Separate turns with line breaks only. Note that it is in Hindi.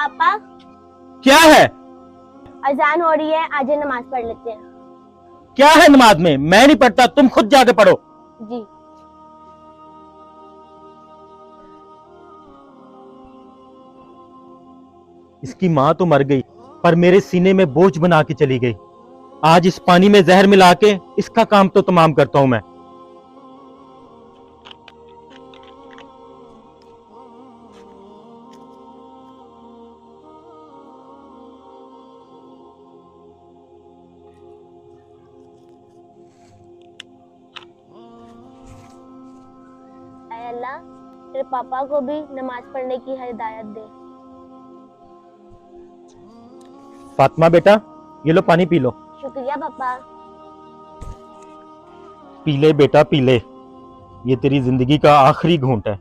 पापा
क्या है?
अजान हो रही है, आज नमाज पढ़ लेते हैं।
क्या है नमाज में? मैं नहीं पढ़ता, तुम खुद जाके पढ़ो।
जी।
इसकी माँ तो मर गई, पर मेरे सीने में बोझ बना के चली गई। आज इस पानी में जहर मिला के इसका काम तो तमाम करता हूं मैं।
ऐ अल्लाह, तेरे पापा को भी नमाज पढ़ने की हिदायत दे।
फातिमा बेटा, ये लो पानी पी लो।
शुक्रिया पापा।
पी ले बेटा पी ले, ये तेरी जिंदगी का आखिरी घूंट है।